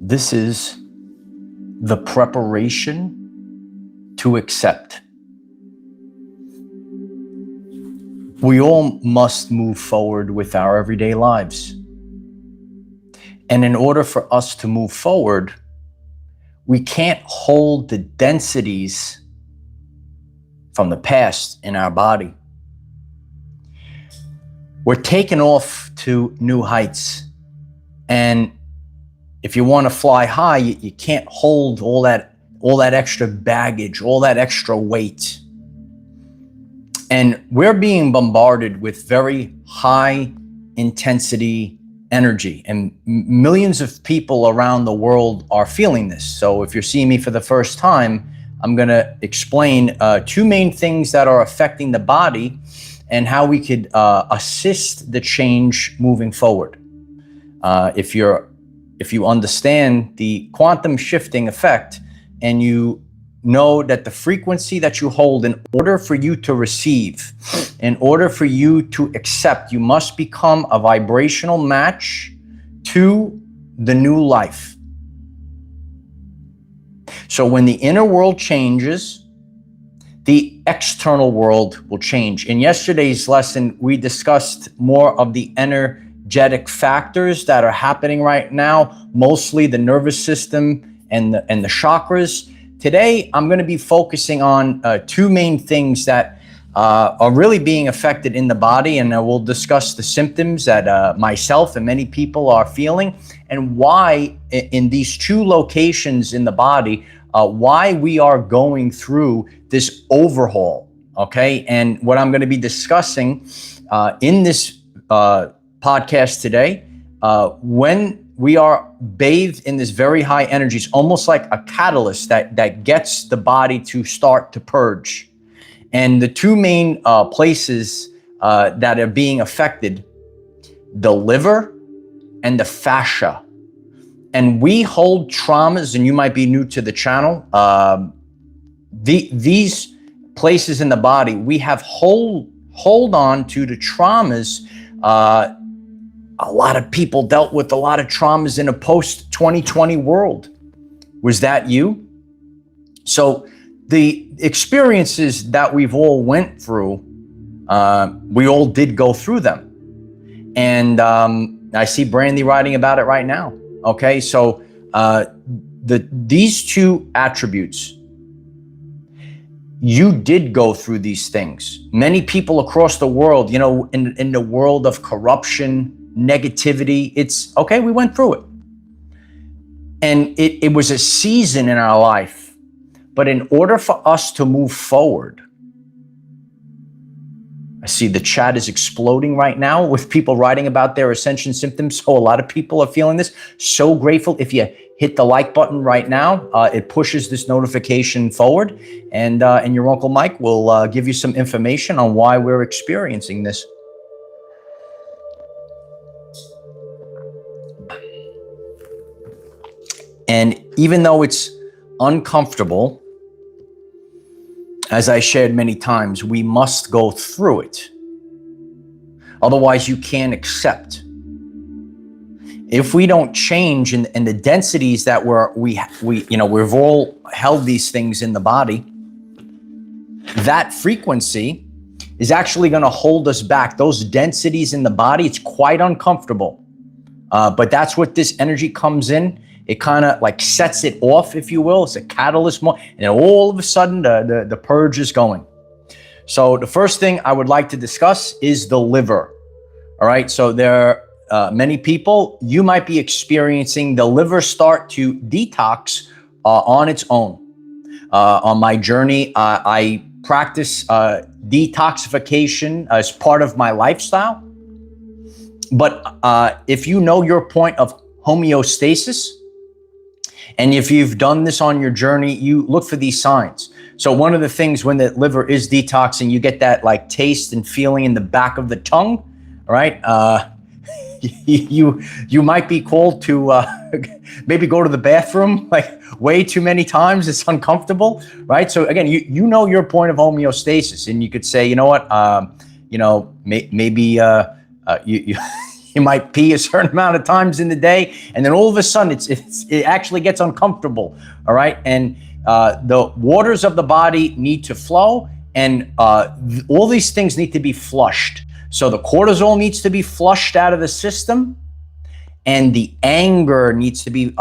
This is the preparation to accept. We all must move forward with our everyday lives. And in order for us to move forward, we can't hold the densities from the past in our body. We're taking off to new heights. And if you want to fly high, you can't hold all that extra baggage, all that extra weight. And we're being bombarded with very high intensity energy, and millions of people around the world are feeling this. So if you're seeing me for the first time, I'm going to explain two main things that are affecting the body and how we could assist the change moving forward. If you understand the quantum shifting effect, and you know that the frequency that you hold, in order for you to receive, in order for you to accept, you must become a vibrational match to the new life. So when the inner world changes, the external world will change. In yesterday's lesson, we discussed more of the energetic factors that are happening right now, mostly the nervous system and the chakras. Today, I'm going to be focusing on two main things that are really being affected in the body, and we'll discuss the symptoms that myself and many people are feeling, and why in these two locations in the body, why we are going through this overhaul, okay? And what I'm going to be discussing in this podcast today, when we are bathed in this very high energy, it's almost like a catalyst that gets the body to start to purge. And the two main places that are being affected, the liver and the fascia. And we hold traumas, and you might be new to the channel. These places in the body, we have hold on to the traumas. A lot of people dealt with a lot of traumas in a post-2020 world. Was that you? So the experiences that we've all went through, we all did go through them. And I see Brandy writing about it right now. Okay, so these two attributes, you did go through these things. Many people across the world, you know, in the world of corruption, negativity, it's okay, we went through it. And it was a season in our life. But in order for us to move forward, I see the chat is exploding right now with people writing about their ascension symptoms. So a lot of people are feeling this. So grateful if you hit the like button right now. It pushes this notification forward. And your Uncle Mike will give you some information on why we're experiencing this. And even though it's uncomfortable, as I shared many times, we must go through it. Otherwise, you can't accept. If we don't change in the densities that we've all held these things in the body, that frequency is actually going to hold us back. Those densities in the body, it's quite uncomfortable. But that's what this energy comes in. It kind of like sets it off, if you will. It's a catalyst, and then all of a sudden the purge is going. So the first thing I would like to discuss is the liver. All right, so there are many people, you might be experiencing the liver start to detox on its own. On my journey, I practice detoxification as part of my lifestyle. But if you know your point of homeostasis, and if you've done this on your journey, you look for these signs. So one of the things when the liver is detoxing, you get that like taste and feeling in the back of the tongue, all right? You might be called to maybe go to the bathroom like way too many times. It's uncomfortable, right? So again, you know your point of homeostasis, and you could say, you know what, maybe You might pee a certain amount of times in the day, and then all of a sudden it actually gets uncomfortable. All right, and the waters of the body need to flow, and all these things need to be flushed. So the cortisol needs to be flushed out of the system, and the anger needs to be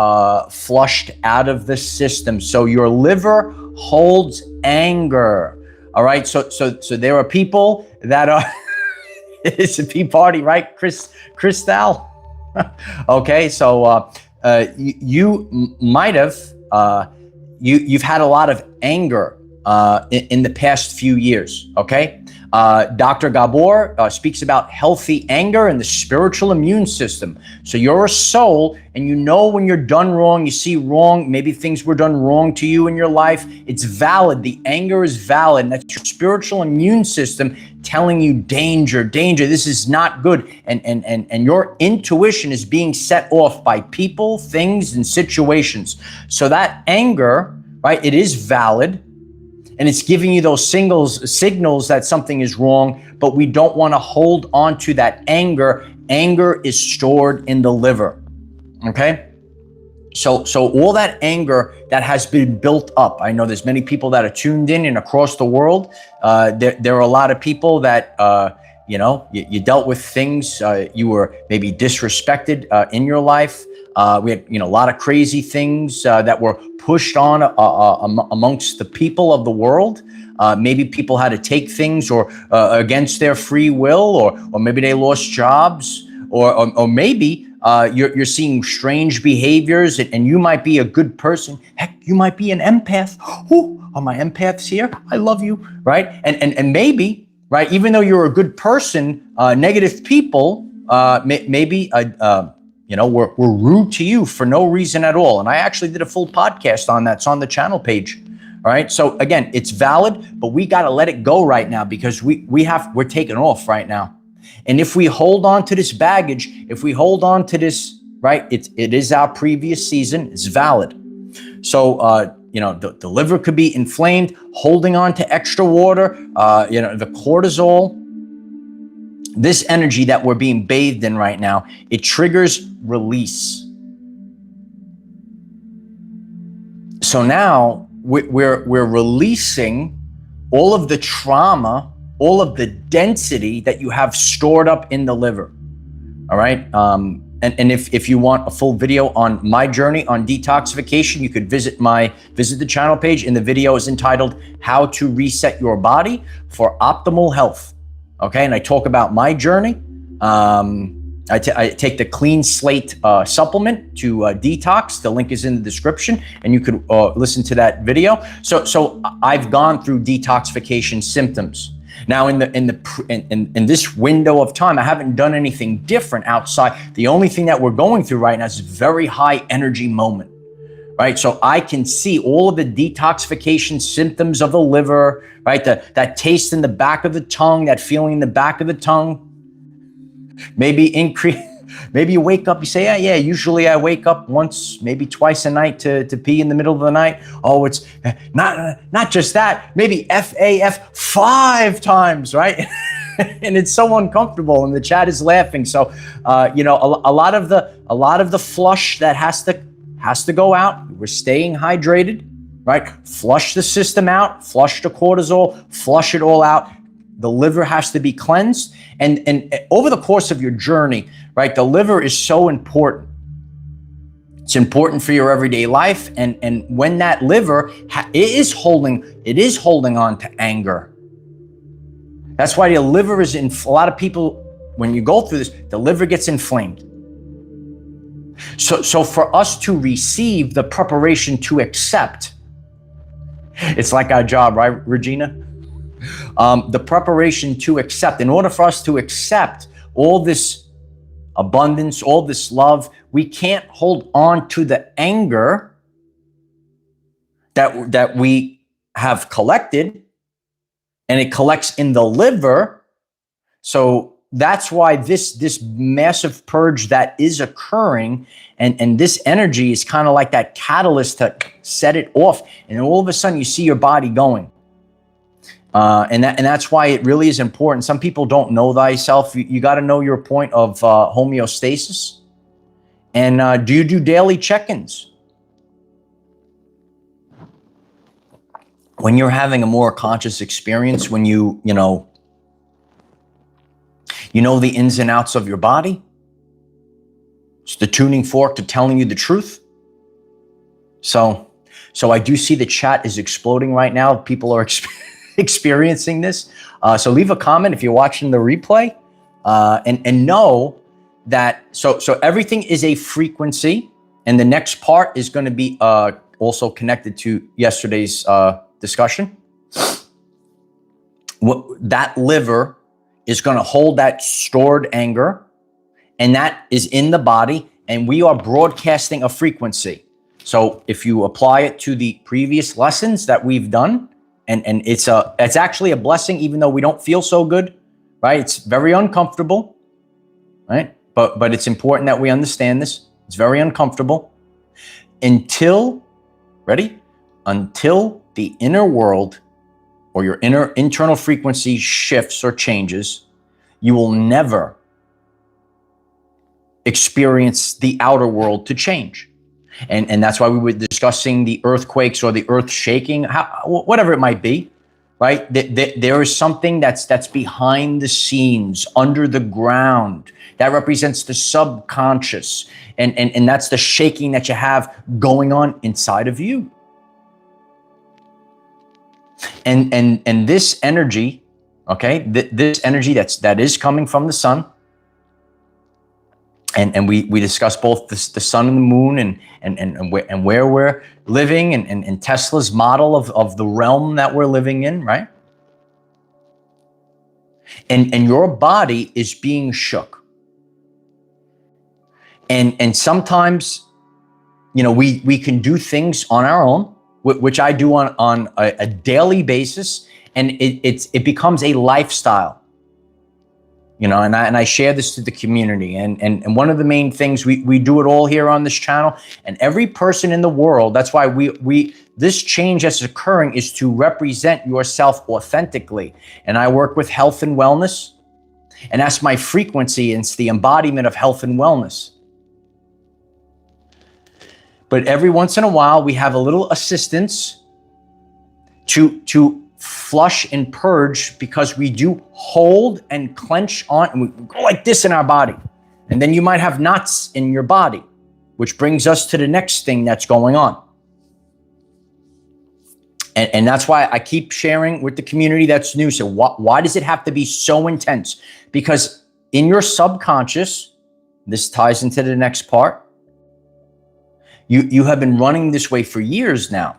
flushed out of the system. So your liver holds anger. All right, so there are people that are. It's a pee party, right, Crystal? Okay, so you might have you've had a lot of anger in the past few years. Okay, Dr. Gabor speaks about healthy anger and the spiritual immune system. So you're a soul, and you know when you're done wrong, you see wrong, maybe things were done wrong to you in your life. It's valid. The anger is valid. And that's your spiritual immune system telling you danger, danger. This is not good. And your intuition is being set off by people, things, and situations. So that anger, right, it is valid. And it's giving you those signals that something is wrong, but we don't want to hold on to that anger. Anger is stored in the liver, okay? So all that anger that has been built up, I know there's many people that are tuned in and across the world. There are a lot of people that, you dealt with things, you were maybe disrespected in your life. We had, a lot of crazy things that were pushed on amongst the people of the world. Maybe people had to take things or against their free will, or maybe they lost jobs, or maybe you're seeing strange behaviors, and you might be a good person. Heck, you might be an empath. Ooh, are my empaths here? I love you, right? And maybe, right, even though you're a good person, negative people maybe we're rude to you for no reason at all. And I actually did a full podcast on that. It's on the channel page. All right. So again, it's valid, but we got to let it go right now, because we're taking off right now. And if we hold on to this baggage, if we hold on to this, right, it is our previous season. It's valid. So, the liver could be inflamed, holding on to extra water, the cortisol. This energy that we're being bathed in right now, it triggers release. So now we're releasing all of the trauma, all of the density that you have stored up in the liver. All right. And if you want a full video on my journey on detoxification, you could visit the channel page, and the video is entitled "How to Reset Your Body for Optimal Health." Okay, and I talk about my journey. I take the Clean Slate supplement to detox. The link is in the description, and you could listen to that video. So I've gone through detoxification symptoms. Now in this window of time, I haven't done anything different outside. The only thing that we're going through right now is a very high energy moment. Right, so I can see all of the detoxification symptoms of the liver, right? That taste in the back of the tongue, that feeling in the back of the tongue. Maybe you wake up, you say, yeah, usually I wake up once, maybe twice a night to pee in the middle of the night. Oh, it's not just that, maybe FAF 5 times, right? And it's so uncomfortable, and the chat is laughing. So, a lot of the flush that has to go out. We're staying hydrated, right? Flush the system out, flush the cortisol, flush it all out. The liver has to be cleansed. And over the course of your journey, right, the liver is so important. It's important for your everyday life. And when that liver is holding on to anger. That's why the liver is in a lot of people, when you go through this, the liver gets inflamed. So for us to receive the preparation to accept, it's like our job, right, Regina? The preparation to accept. In order for us to accept all this abundance, all this love, we can't hold on to the anger that we have collected, and it collects in the liver. So that's why this massive purge that is occurring, and this energy is kind of like that catalyst to set it off. And all of a sudden you see your body going. And that's why it really is important. Some people don't know thyself. You got to know your point of homeostasis. And do you do daily check-ins? When you're having a more conscious experience, when you know the ins and outs of your body, it's the tuning fork to telling you the truth. So I do see the chat is exploding right now. People are experiencing this. So leave a comment if you're watching the replay, and know that so everything is a frequency, and the next part is going to be also connected to yesterday's discussion. That liver is going to hold that stored anger, and that is in the body, and we are broadcasting a frequency. So if you apply it to the previous lessons that we've done, and it's actually a blessing, even though we don't feel so good, right? It's very uncomfortable, right? But it's important that we understand this. It's very uncomfortable until the inner world or your internal frequency shifts or changes. You will never experience the outer world to change. And that's why we were discussing the earthquakes or the earth shaking, whatever it might be, right? There is something that's behind the scenes, under the ground, that represents the subconscious. And that's the shaking that you have going on inside of you. And this energy, okay, this energy that is coming from the sun, and we discussed both the sun and the moon and where we're living and Tesla's model of the realm that we're living in, right? And your body is being shook. And sometimes, we can do things on our own, which I do on a daily basis, and it becomes a lifestyle. And I share this to the community, and one of the main things we do it all here on this channel, and every person in the world. That's why this change that's occurring is to represent yourself authentically. And I work with health and wellness, and that's my frequency. And it's the embodiment of health and wellness. But every once in a while, we have a little assistance to flush and purge, because we do hold and clench on, and we go like this in our body. And then you might have knots in your body, which brings us to the next thing that's going on. And that's why I keep sharing with the community that's new. So why does it have to be so intense? Because in your subconscious, this ties into the next part, you have been running this way for years now.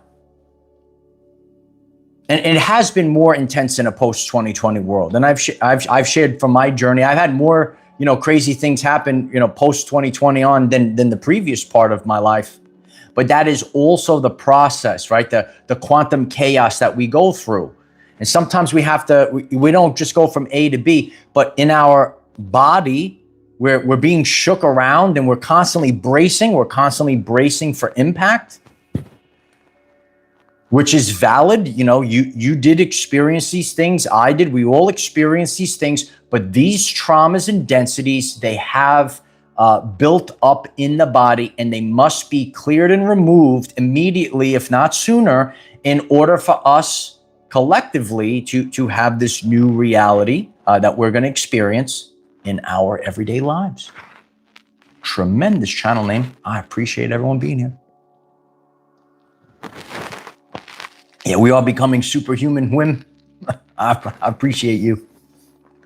And it has been more intense in a post-2020 world. And I've shared from my journey. I've had more, crazy things happen, post-2020 on than the previous part of my life. But that is also the process, right? The quantum chaos that we go through. And sometimes we don't just go from A to B, but in our body, we're being shook around, and we're constantly bracing. We're constantly bracing for impact, which is valid. You did experience these things. I did. We all experience these things. But these traumas and densities, they have built up in the body, and they must be cleared and removed immediately, if not sooner, in order for us collectively to have this new reality that we're going to experience in our everyday lives. Tremendous channel name. I appreciate everyone being here. Yeah, we are becoming superhuman, Whim. I appreciate you.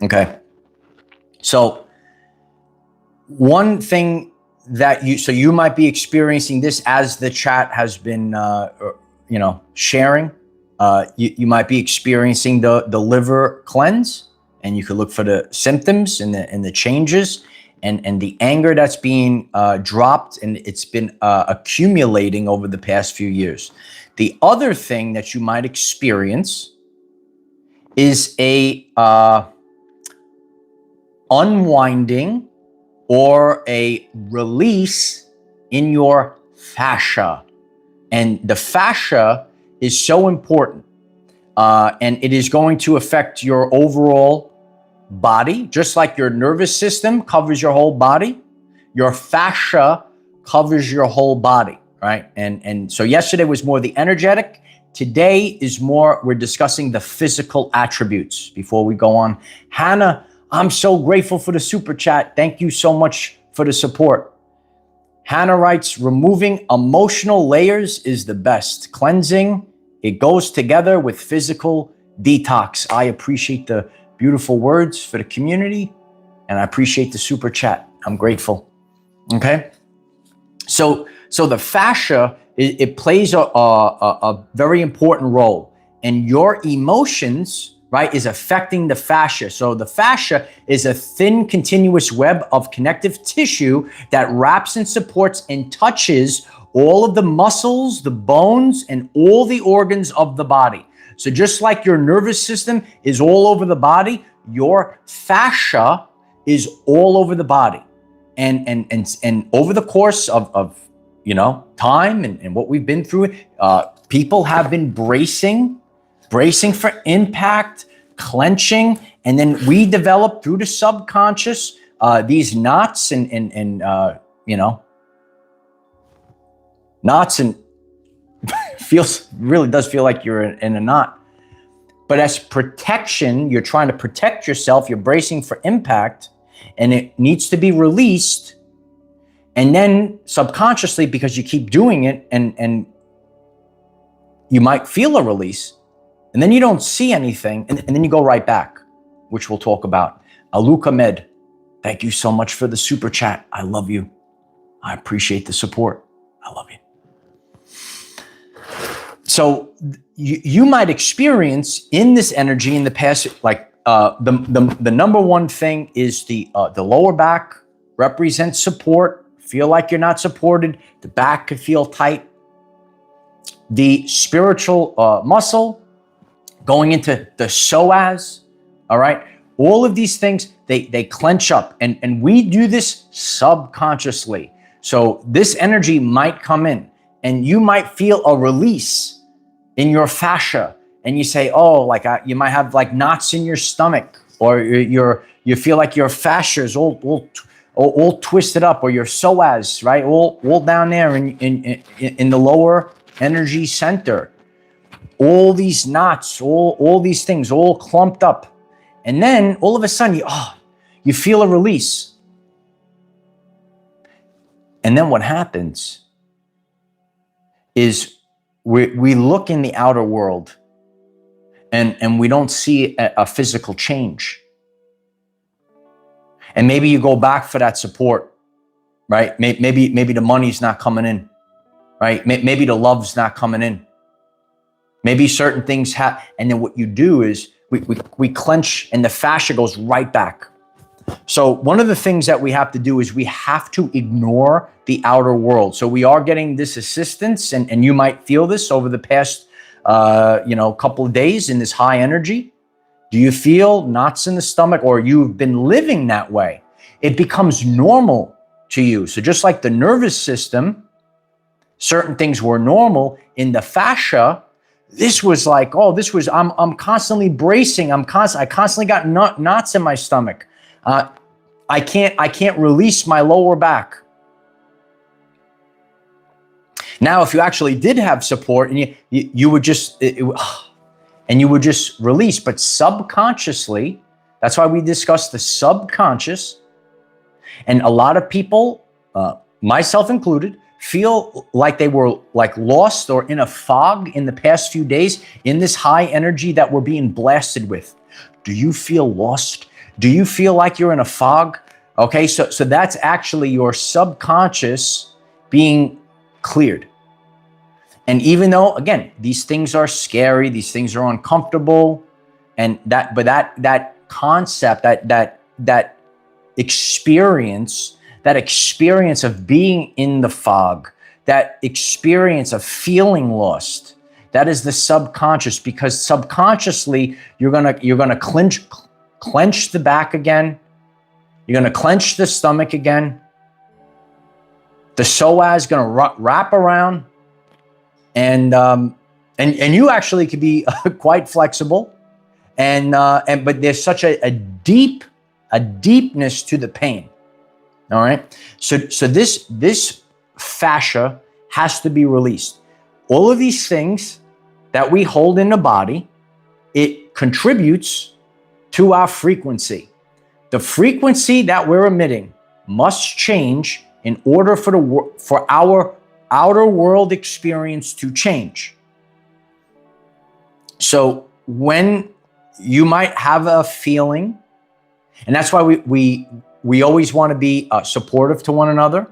Okay. So one thing that you might be experiencing this as the chat has been, sharing. You might be experiencing the liver cleanse, and you could look for the symptoms and the changes and the anger that's being dropped, and it's been accumulating over the past few years. The other thing that you might experience is a unwinding or a release in your fascia. And the fascia is so important. and it is going to affect your overall body, just like your nervous system covers your whole body. Your fascia covers your whole body, right? And so yesterday was more the energetic. Today is more, we're discussing the physical attributes before we go on. Hannah, I'm so grateful for the super chat. Thank you so much for the support. Hannah writes, removing emotional layers is the best. Cleansing, it goes together with physical detox. I appreciate the beautiful words for the community, and I appreciate the super chat. I'm grateful. Okay. So the fascia, it plays a very important role, and your emotions, right, is affecting the fascia. So the fascia is a thin, continuous web of connective tissue that wraps and supports and touches all of the muscles, the bones, and all the organs of the body. So just like your nervous system is all over the body, your fascia is all over the body. And over the course of time and what we've been through, people have been bracing for impact, clenching, and then we develop through the subconscious these knots and knots, and really does feel like you're in a knot. But as protection, you're trying to protect yourself, you're bracing for impact, and it needs to be released. And then subconsciously, because you keep doing it, and you might feel a release, and then you don't see anything, and then you go right back, which we'll talk about. Aluka Med, thank you so much for the super chat. I love you. I appreciate the support. I love you. So you might experience in this energy in the past, like the number one thing is the lower back represents support. Feel like you're not supported. The back could feel tight. The spiritual muscle going into the psoas. All right. All of these things, they clench up, and we do this subconsciously. So this energy might come in, and you might feel a release in your fascia, and you say, oh, like you might have like knots in your stomach, or you feel like your fascia is all twisted up, or your psoas, right, all down there in the lower energy center. All these knots, all these things, all clumped up, and then all of a sudden you feel a release, and then what happens is we look in the outer world and we don't see a physical change. And maybe you go back for that support, right? Maybe the money's not coming in, right? Maybe the love's not coming in. Maybe certain things happen. And then what you do is we clench, and the fascia goes right back. So one of the things that we have to do is we have to ignore the outer world. So we are getting this assistance, and you might feel this over the past, couple of days in this high energy. Do you feel knots in the stomach, or you've been living that way? It becomes normal to you. So just like the nervous system, certain things were normal in the fascia. This was like, I'm constantly bracing. I constantly got knots in my stomach. I can't release my lower back. Now, if you actually did have support, and you would just release, but subconsciously, that's why we discussed the subconscious. And a lot of people, myself included, feel like they were like lost or in a fog in the past few days in this high energy that we're being blasted with. Do you feel lost? Do you feel like you're in a fog? Okay, so that's actually your subconscious being cleared. And even though, again, these things are scary, these things are uncomfortable, and that concept, that experience of being in the fog, that experience of feeling lost, that is the subconscious, because subconsciously you're gonna clench the back again. You're going to clench the stomach again. The psoas is going to wrap around, and And you actually could be quite flexible, but there's such a deepness to the pain. All right. So this fascia has to be released. All of these things that we hold in the body, it contributes to our frequency. The frequency that we're emitting must change in order for our outer world experience to change. So when you might have a feeling, and that's why we always want to be supportive to one another.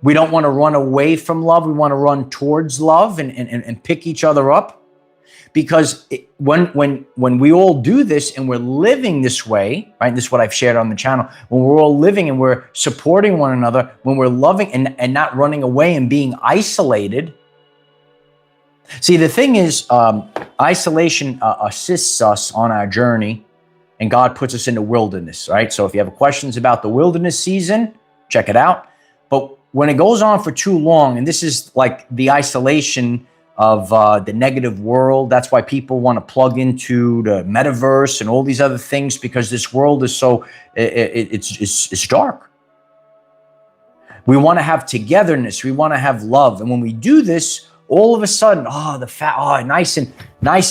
We don't want to run away from love. We want to run towards love and pick each other up. Because when we all do this and we're living this way, right? This is what I've shared on the channel. When we're all living and we're supporting one another, when we're loving and not running away and being isolated. See, the thing is, isolation assists us on our journey, and God puts us in the wilderness, right? So if you have questions about the wilderness season, check it out. But when it goes on for too long, and this is like the isolation of the negative world. That's why people want to plug into the metaverse and all these other things, because this world is so, it's dark. We want to have togetherness. We want to have love. And when we do this, all of a sudden, nice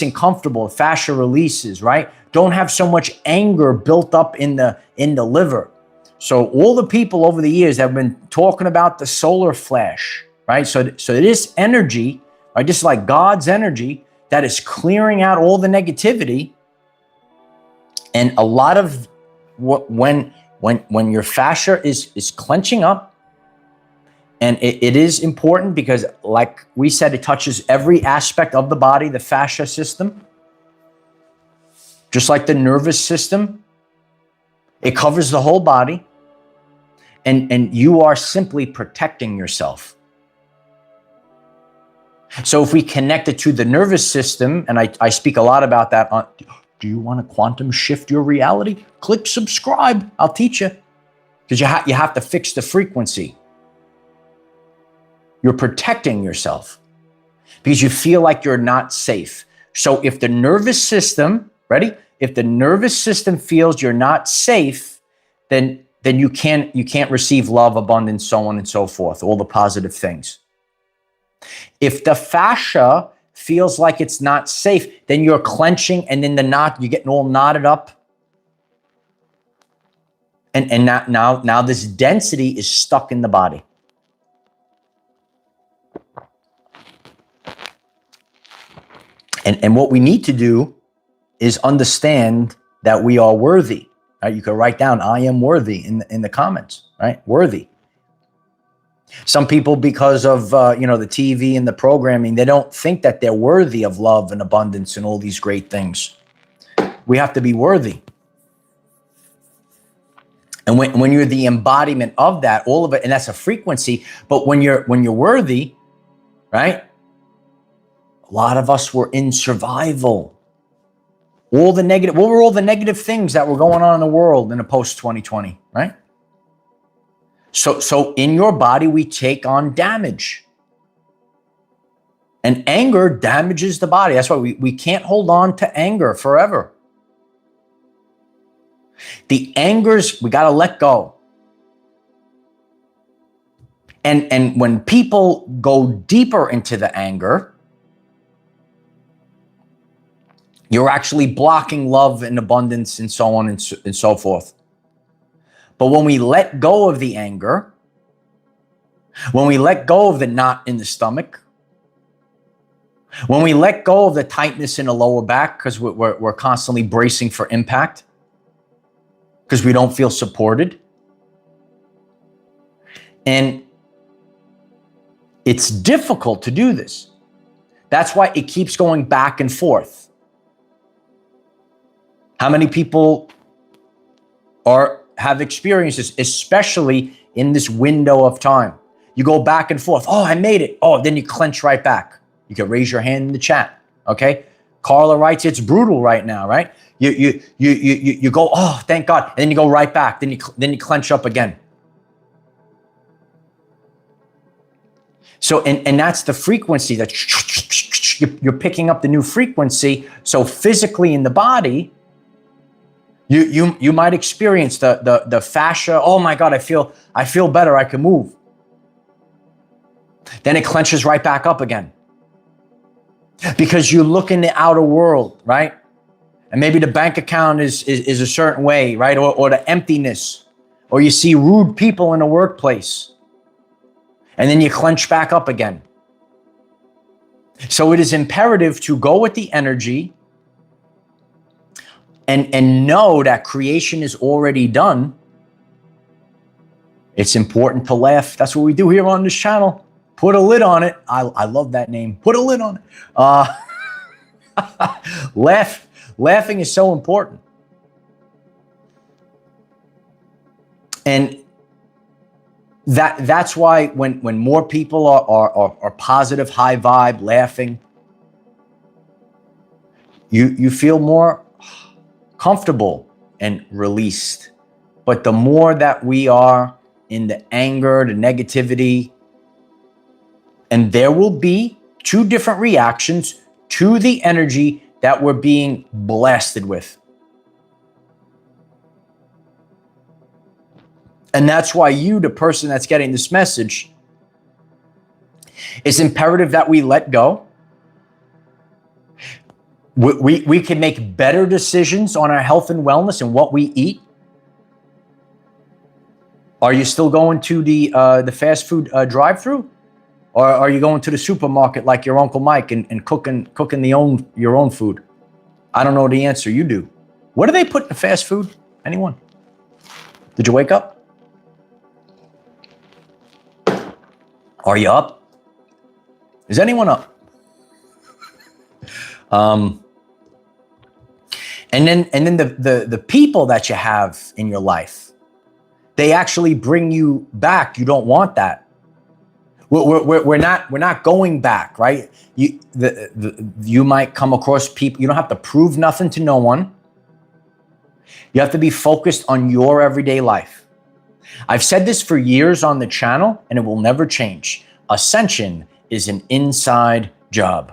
and comfortable. Fascia releases, right? Don't have so much anger built up in the liver. So all the people over the years have been talking about the solar flash, right? So this energy, right, just like God's energy that is clearing out all the negativity. And a lot of when your fascia is clenching up, and it is important because, like we said, it touches every aspect of the body, the fascia system, just like the nervous system. It covers the whole body, and you are simply protecting yourself. So if we connect it to the nervous system, and I speak a lot about that on, do you want to quantum shift your reality? Click subscribe. I'll teach you. Because you have to fix the frequency. You're protecting yourself because you feel like you're not safe. So if the nervous system, ready? If the nervous system feels you're not safe, then you can't receive love, abundance, so on and so forth, all the positive things. If the fascia feels like it's not safe, then you're clenching, and then you're getting all knotted up. And now this density is stuck in the body. And what we need to do is understand that we are worthy. Right? You can write down, I am worthy in the comments, right? Worthy. Some people, because of the TV and the programming, they don't think that they're worthy of love and abundance and all these great things. We have to be worthy. And when you're the embodiment of that, all of it, and that's a frequency, but when you're worthy, right? A lot of us were in survival. What were all the negative things that were going on in the world in a post-2020, right? So in your body, we take on damage. And anger damages the body. That's why we can't hold on to anger forever. The angers, we got to let go. And when people go deeper into the anger, you're actually blocking love and abundance and so on and so forth. But when we let go of the anger, when we let go of the knot in the stomach, when we let go of the tightness in the lower back because we're constantly bracing for impact, because we don't feel supported, and it's difficult to do this. That's why it keeps going back and forth. How many people have experiences, especially in this window of time? You go back and forth. Oh, I made it. Oh, then you clench right back. You can raise your hand in the chat. Okay. Carla writes, it's brutal right now, right? You go, oh, thank God. And then you go right back. Then you clench up again. So, and that's the frequency that you're picking up the new frequency. So physically in the body, you might experience the fascia. Oh my God, I feel better. I can move. Then it clenches right back up again. Because you look in the outer world, right? And maybe the bank account is a certain way, right? Or the emptiness. Or you see rude people in the workplace. And then you clench back up again. So it is imperative to go with the energy and know that creation is already done. It's important to laugh. That's what we do here on this channel. Put a lid on it. I love that name. Put a lid on it. Laughing is so important. And that's why when more people are positive, high vibe, laughing, you feel more comfortable and released. But the more that we are in the anger, the negativity, and there will be two different reactions to the energy that we're being blasted with. And that's why you, the person that's getting this message, it's imperative that we let go. We can make better decisions on our health and wellness and what we eat. Are you still going to the fast food drive-through? Or are you going to the supermarket like your Uncle Mike and cooking your own food? I don't know the answer. You do. What do they put in the fast food? Anyone? Did you wake up? Are you up? Is anyone up? And then the people that you have in your life, they actually bring you back. You don't want that. We're not going back, right? You might come across people. You don't have to prove nothing to no one. You have to be focused on your everyday life. I've said this for years on the channel, and it will never change. Ascension is an inside job.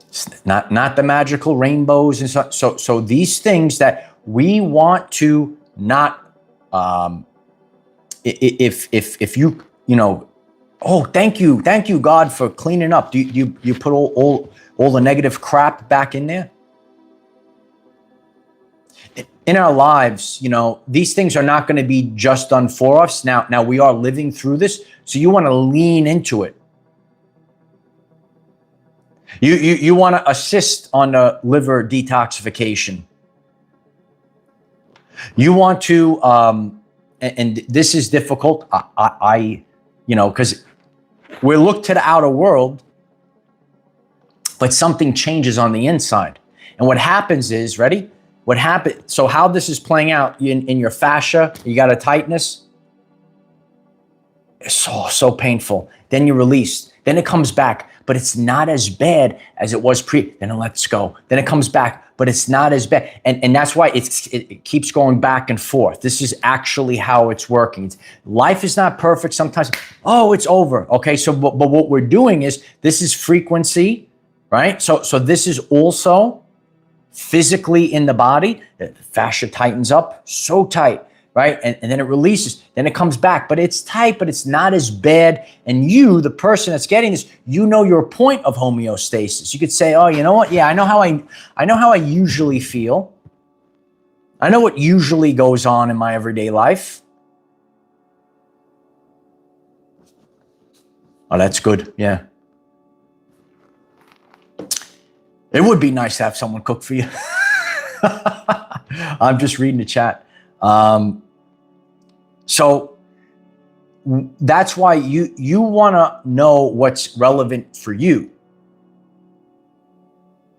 It's not the magical rainbows and so these things that we want to not if you oh, thank you God for cleaning up. Do you put all the negative crap back in there? In our lives, these things are not going to be just done for us. Now we are living through this, so you want to lean into it. You want to assist on the liver detoxification. You want to, and this is difficult. Because we look to the outer world, but something changes on the inside. And what happens is, ready? What happened? So how this is playing out in your fascia, you got a tightness. It's so painful. Then you release. Then it comes back, but it's not as bad as it was pre. Then it lets go. Then it comes back, but it's not as bad. And that's why it keeps going back and forth. This is actually how it's working. Life is not perfect. Sometimes, it's over. Okay, so but what we're doing is, this is frequency, right? So this is also physically in the body. The fascia tightens up, so tight, right? And then it releases, then it comes back, but it's tight, but it's not as bad. And you, the person that's getting this, your point of homeostasis. You could say, oh, you know what? Yeah, I know how I usually feel. I know what usually goes on in my everyday life. Oh, that's good. Yeah. It would be nice to have someone cook for you. I'm just reading the chat. So that's why you want to know what's relevant for you.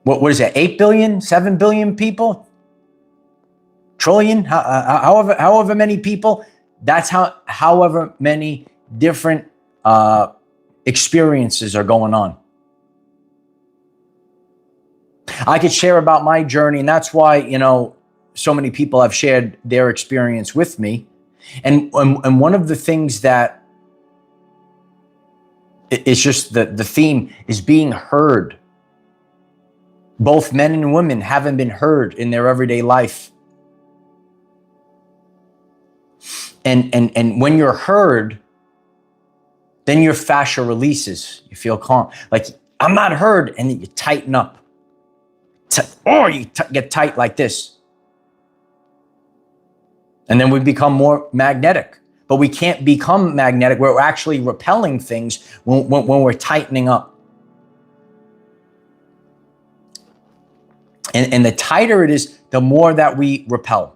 What is it? 8 billion, 7 billion people? Trillion? However many people. That's however many different experiences are going on. I could share about my journey, and that's why, so many people have shared their experience with me. And one of the things that it's just the theme is being heard. Both men and women haven't been heard in their everyday life. And when you're heard, then your fascia releases. You feel calm. Like, I'm not heard, and then you tighten up. Or you get tight like this. And then we become more magnetic. But we can't become magnetic. We're actually repelling things when we're tightening up. And the tighter it is, the more that we repel.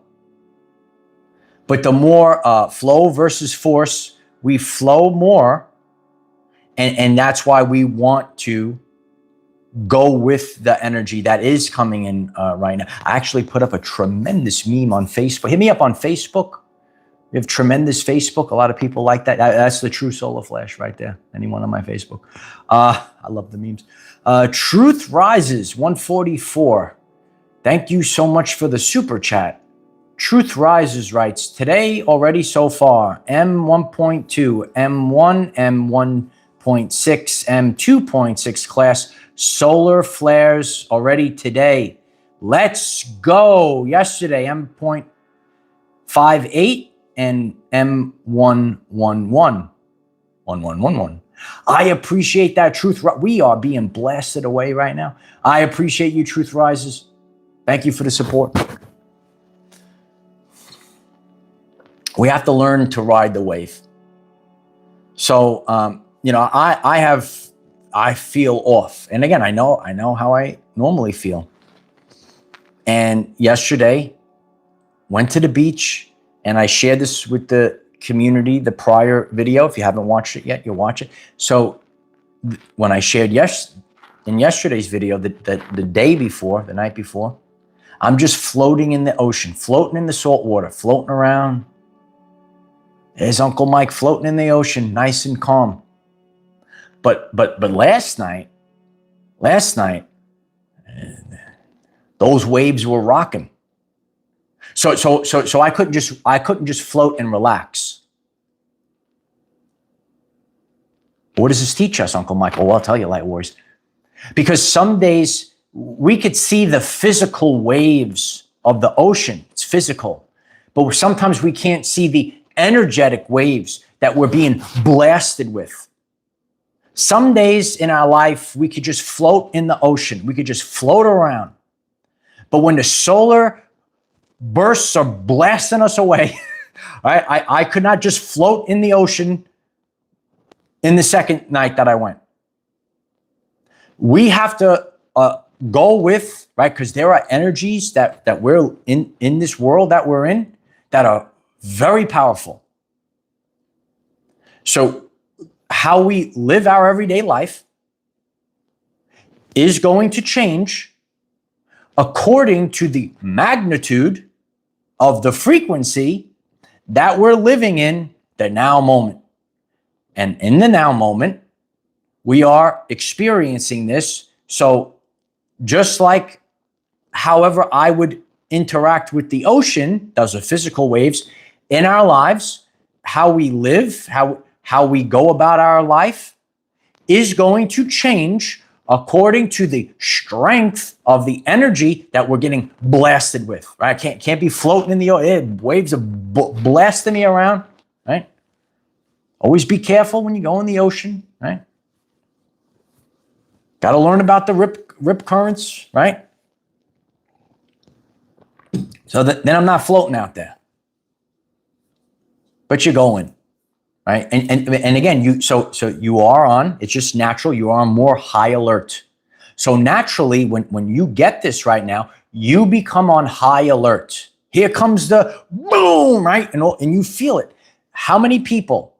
But the more flow versus force, we flow more. And that's why we want to go with the energy that is coming in right now. I actually put up a tremendous meme on Facebook. Hit me up on Facebook. We have tremendous Facebook. A lot of people like that. That's the true solar flash right there. Anyone on my Facebook. I love the memes. Truth Rises 144. Thank you so much for the super chat. Truth Rises writes, today already so far, M1.2, M1, M1.6, M2.6 class solar flares already today. Let's go. Yesterday, M.58 and M111. 1111. I appreciate that, Truth. We are being blasted away right now. I appreciate you, Truth Rises. Thank you for the support. We have to learn to ride the wave. So, I feel off. And again, I know how I normally feel. And yesterday, went to the beach, and I shared this with the community, the prior video. If you haven't watched it yet, you'll watch it. So when I shared in yesterday's video, the day before, the night before, I'm just floating in the ocean, floating in the salt water, floating around. There's Uncle Mike floating in the ocean, nice and calm. But last night, those waves were rocking. So I couldn't just float and relax. What does this teach us, Uncle Mike? Well, I'll tell you, Light Wars. Because some days we could see the physical waves of the ocean. It's physical. But sometimes we can't see the energetic waves that we're being blasted with. Some days in our life, we could just float in the ocean. We could just float around. But when the solar bursts are blasting us away, right? I could not just float in the ocean in the second night that I went. We have to go with, right? Because there are energies that we're in this world that we're in that are very powerful. So how we live our everyday life is going to change according to the magnitude of the frequency that we're living in the now moment. And in the now moment, we are experiencing this. So just like however I would interact with the ocean, those are physical waves, in our lives, how we live, how we go about our life is going to change according to the strength of the energy that we're getting blasted with, right? Can't be floating in the ocean. Waves are blasting me around, right? Always be careful when you go in the ocean, right? Got to learn about the rip currents, right? So then I'm not floating out there. But you're going, right? And again, you are on, it's just natural, you are on more high alert. So naturally, when you get this right now, you become on high alert. Here comes the boom, right? And you feel it. How many people,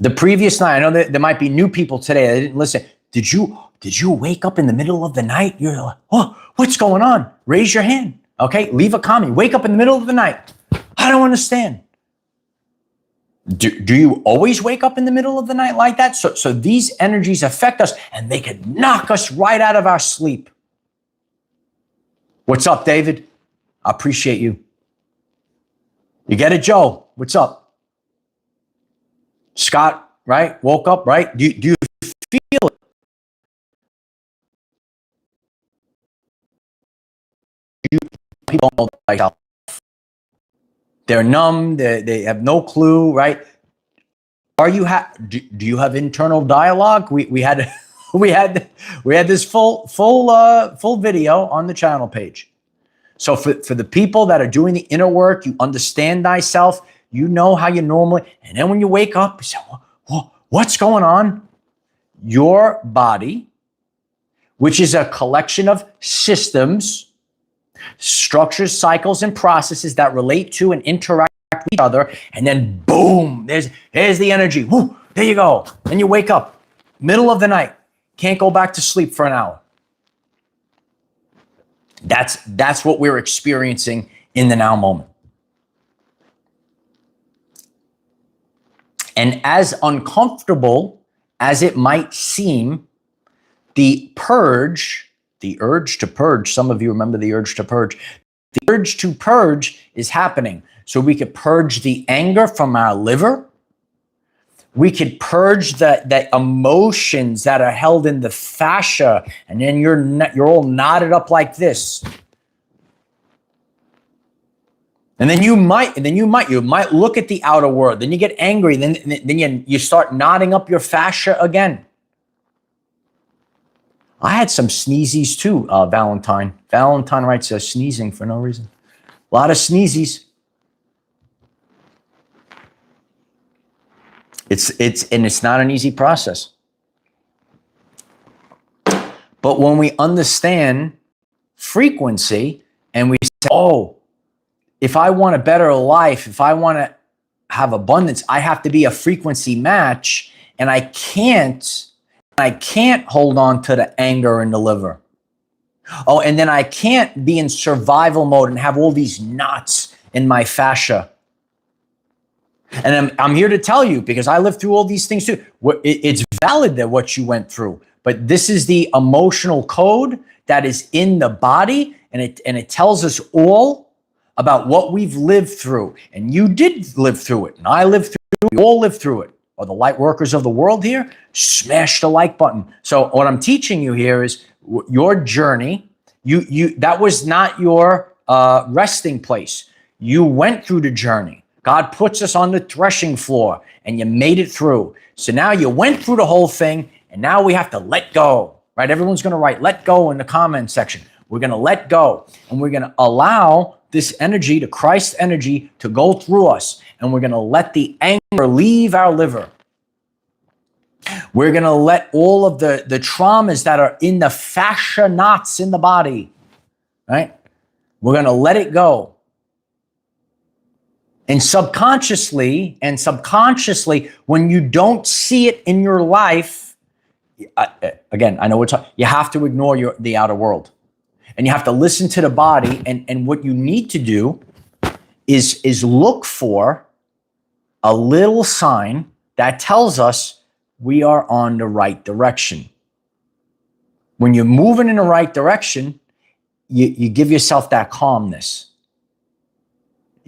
the previous night, I know that there might be new people today that didn't listen. Did you wake up in the middle of the night? You're like, oh, what's going on? Raise your hand, okay? Leave a comment. Wake up in the middle of the night. I don't understand. Do you always wake up in the middle of the night like that? So these energies affect us and they could knock us right out of our sleep. What's up, David? I appreciate you. You get it, Joe? What's up? Scott, right? Woke up, right? Do you feel it? People don't know themselves. They're numb. They have no clue, right? Are you do you have internal dialogue? We had we had this full video on the channel page. So for the people that are doing the inner work, you understand thyself, you know how you normally, and then when you wake up, you say, what's going on? Your body, which is a collection of systems, structures, cycles, and processes that relate to and interact with each other, and then boom, there's the energy. Woo, there you go. Then you wake up, middle of the night, can't go back to sleep for an hour. That's what we're experiencing in the now moment. And as uncomfortable as it might seem, the purge, the urge to purge, some of you remember the urge to purge. The urge to purge is happening. So we could purge the anger from our liver. We could purge the emotions that are held in the fascia, and then you're all knotted up like this. And then you might look at the outer world. Then you get angry. Then you start knotting up your fascia again. I had some sneezies too, Valentine. Valentine writes sneezing for no reason. A lot of sneezies. It's not an easy process. But when we understand frequency and we say, oh, if I want a better life, if I want to have abundance, I have to be a frequency match, and I can't hold on to the anger in the liver. Oh, and then I can't be in survival mode and have all these knots in my fascia. And I'm here to tell you, because I lived through all these things too. It's valid that what you went through, but this is the emotional code that is in the body, and it tells us all about what we've lived through. And you did live through it, and I lived through it. We all lived through it. Or the light workers of the world here, smash the like button. So what I'm teaching you here is your journey. That was not your resting place. You went through the journey. God puts us on the threshing floor, and you made it through. So now you went through the whole thing, and now we have to let go, right? Everyone's going to write "let go" in the comment section. We're going to let go, and we're going to allow this energy, the Christ energy, to go through us, and we're going to let the anger leave our liver. We're going to let all of the traumas that are in the fascia knots in the body, right? We're going to let it go. And subconsciously, when you don't see it in your life, again, I know you have to ignore the outer world. And you have to listen to the body. And what you need to do is look for a little sign that tells us we are on the right direction. When you're moving in the right direction, you give yourself that calmness.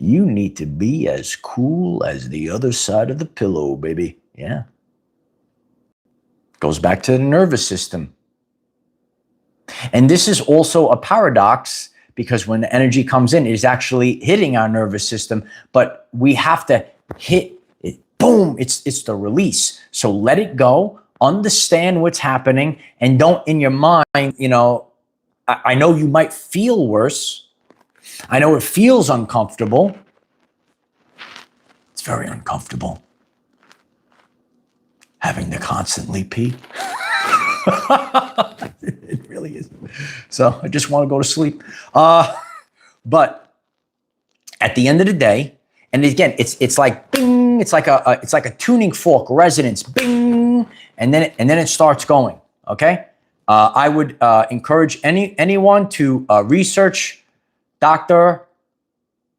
You need to be as cool as the other side of the pillow, baby. Yeah. Goes back to the nervous system. And this is also a paradox, because when the energy comes in, it is actually hitting our nervous system, but we have to hit it. Boom, it's the release. So let it go, understand what's happening, and don't in your mind, I know you might feel worse. I know it feels uncomfortable. It's very uncomfortable having to constantly pee. It really is. So I just want to go to sleep. But at the end of the day, and again, it's like bing. It's like a tuning fork resonance, bing, and then it starts going. Okay. I would encourage anyone to research Dr.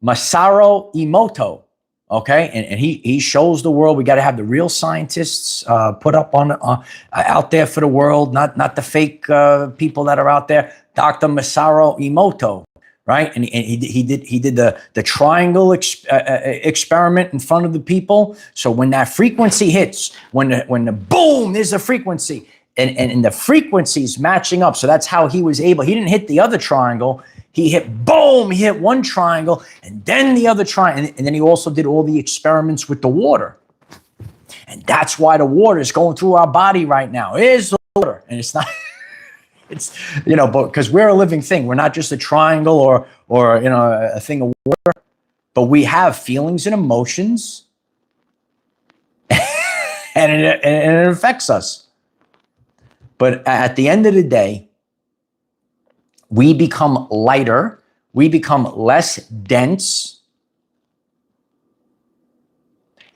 Masaru Emoto, okay? And he shows the world. We got to have the real scientists put up on out there for the world, not the fake people that are out there. Dr. Masaru Emoto, right? And he did the triangle experiment in front of the people. So when that frequency hits, when the boom, there's a frequency, and the frequency's matching up. So that's how he was able. He didn't hit the other triangle. He hit boom. He hit one triangle, and then the other triangle, and then he also did all the experiments with the water. And that's why the water is going through our body right now. It is the water, and it's not. It's, but because we're a living thing. We're not just a triangle or a thing of water, but we have feelings and emotions, and it affects us. But at the end of the day, we become lighter, we become less dense.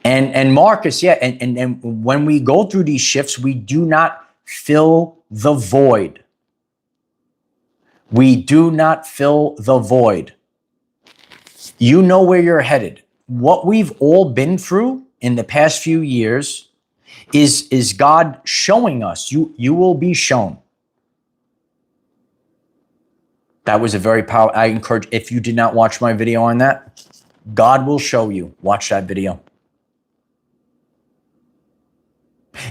And Marcus, and when we go through these shifts, we do not fill the void. We do not fill the void. You know where you're headed. What we've all been through in the past few years is God showing us. You will be shown. That was a very powerful. I encourage, if you did not watch my video on that, God will show you. Watch that video.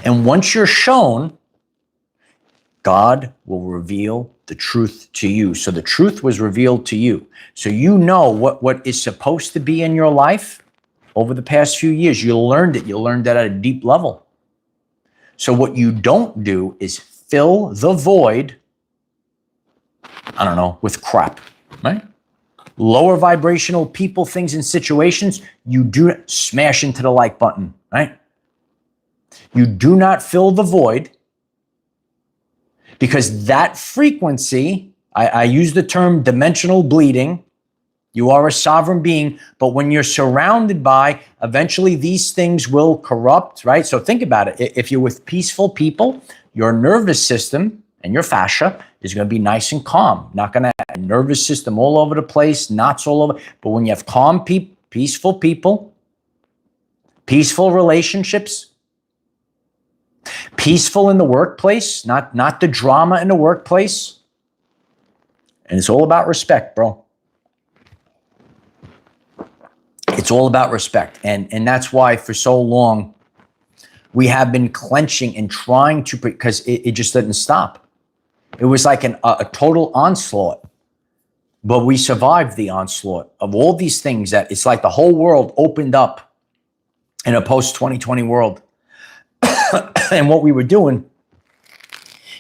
And once you're shown, God will reveal the truth to you. So the truth was revealed to you. So you know what is supposed to be in your life over the past few years. You learned it. You learned that at a deep level. So what you don't do is fill the void, I don't know, with crap, right? Lower vibrational people, things, and situations, you do not smash into the like button, right? You do not fill the void, because that frequency, I use the term dimensional bleeding. You are a sovereign being, but when you're surrounded by, eventually these things will corrupt, right? So think about it. If you're with peaceful people, your nervous system and your fascia is going to be nice and calm. Not going to have a nervous system all over the place, knots all over. But when you have calm, peaceful people, peaceful relationships, peaceful in the workplace, not the drama in the workplace. And it's all about respect, bro. It's all about respect. And that's why for so long we have been clenching and trying to, because it just didn't stop. It was like a total onslaught. But we survived the onslaught of all these things that it's like the whole world opened up in a post-2020 world. And what we were doing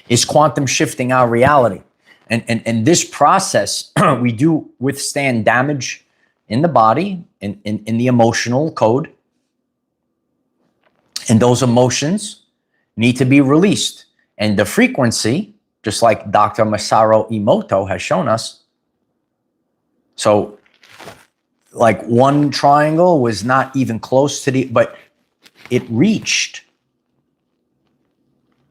is quantum shifting our reality. And this process, we do withstand damage in the body, in the emotional code. And those emotions need to be released. And the frequency, just like Dr. Masaru Emoto has shown us. So like one triangle was not even close to but it reached.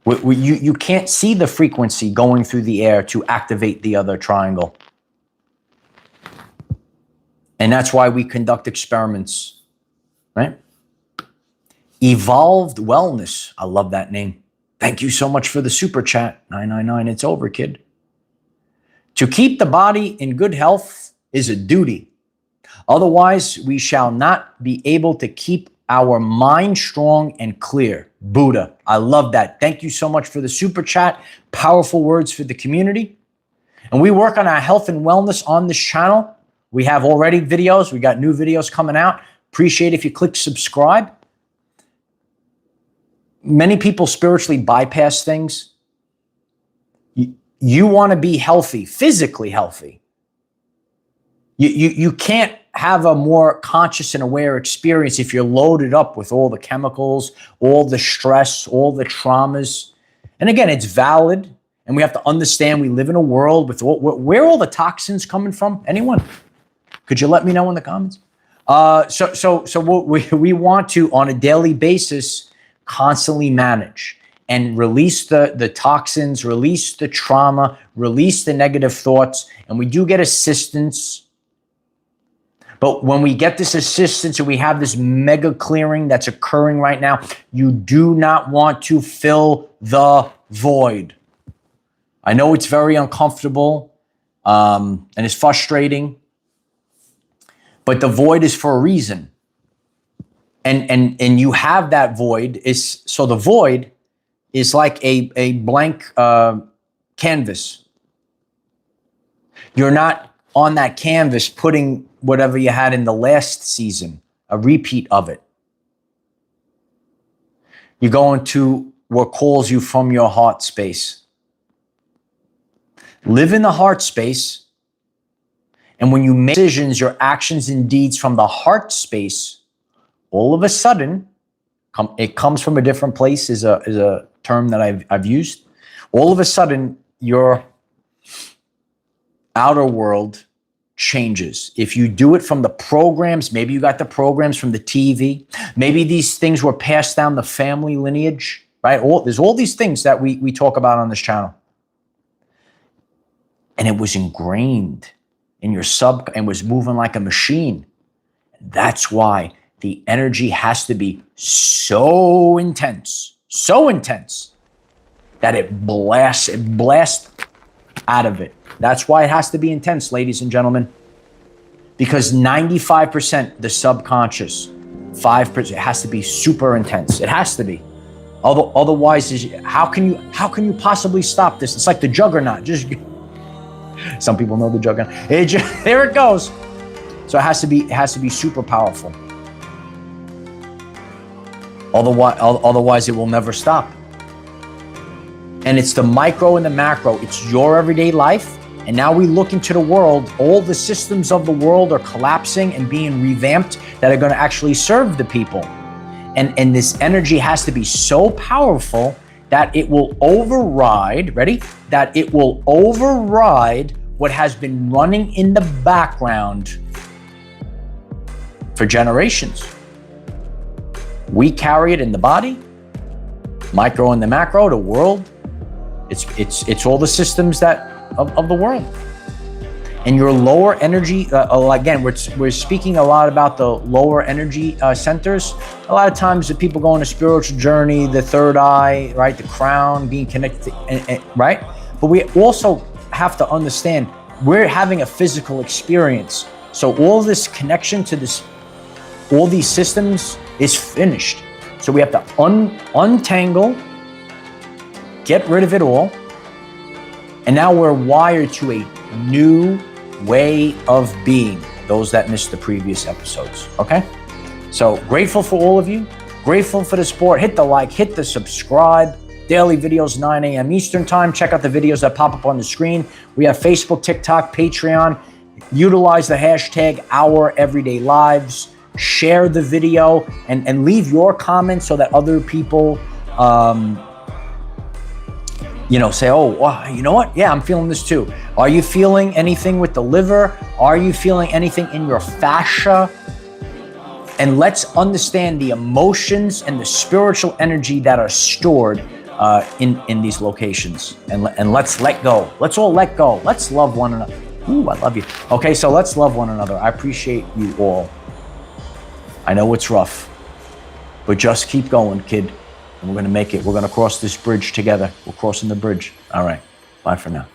You can't see the frequency going through the air to activate the other triangle. And that's why we conduct experiments, right? Evolved Wellness. I love that name. Thank you so much for the super chat. 999, it's over, kid. To keep the body in good health is a duty. Otherwise, we shall not be able to keep our mind strong and clear. Buddha. I love that. Thank you so much for the super chat. Powerful words for the community. And we work on our health and wellness on this channel. We have already videos. We got new videos coming out. Appreciate if you click subscribe. Many people spiritually bypass things. You want to be healthy, physically healthy. You can't have a more conscious and aware experience if you're loaded up with all the chemicals, all the stress, all the traumas. And again, it's valid. And we have to understand we live in a world with where all the toxins coming from. Anyone? Could you let me know in the comments? So we want to, on a daily basis, constantly manage and release the toxins, release the trauma, release the negative thoughts. And we do get assistance. But when we get this assistance and we have this mega clearing that's occurring right now, you do not want to fill the void. I know it's very uncomfortable. and it's frustrating. But the void is for a reason. And you have that void. So the void is like a blank canvas. You're not on that canvas putting whatever you had in the last season, a repeat of it. You go into what calls you from your heart space. Live in the heart space. And when you make decisions, your actions and deeds from the heart space, all of a sudden, it comes from a different place is a term that I've used. All of a sudden, your outer world changes. If you do it from the programs, maybe you got the programs from the TV, maybe these things were passed down the family lineage, right? There's all these things that we talk about on this channel. And it was ingrained in your and was moving like a machine. That's why the energy has to be so intense that it blasts out of it. That's why it has to be intense, ladies and gentlemen, because 95% the subconscious, 5% it has to be super intense. It has to be. Otherwise, how can you possibly stop this? It's like the juggernaut. Some people know the juggernaut. There it goes. So it has to be super powerful. Otherwise, it will never stop. And it's the micro and the macro. It's your everyday life. And now we look into the world. All the systems of the world are collapsing and being revamped that are going to actually serve the people. And this energy has to be so powerful that it will override, ready? That it will override what has been running in the background for generations. We carry it in the body, micro and the macro, the world. It's all the systems that of the world. And your lower energy, again, we're speaking a lot about the lower energy centers. A lot of times the people go on a spiritual journey, the third eye, right? The crown, being connected, right? But we also have to understand we're having a physical experience. So all this connection to all these systems is finished. So we have to untangle, get rid of it all. And now we're wired to a new way of being, those that missed the previous episodes, okay? So grateful for all of you, grateful for the support. Hit the like, hit the subscribe. Daily videos, 9 a.m. Eastern time. Check out the videos that pop up on the screen. We have Facebook, TikTok, Patreon. Utilize the hashtag OurEverydayLives. Share the video and leave your comments so that other people say, oh, wow, you know what? Yeah, I'm feeling this too. Are you feeling anything with the liver? Are you feeling anything in your fascia? And let's understand the emotions and the spiritual energy that are stored in these locations. And let's let go. Let's all let go. Let's love one another. Ooh, I love you. Okay, so let's love one another. I appreciate you all. I know it's rough, but just keep going, kid. And we're going to make it. We're going to cross this bridge together. We're crossing the bridge. All right. Bye for now.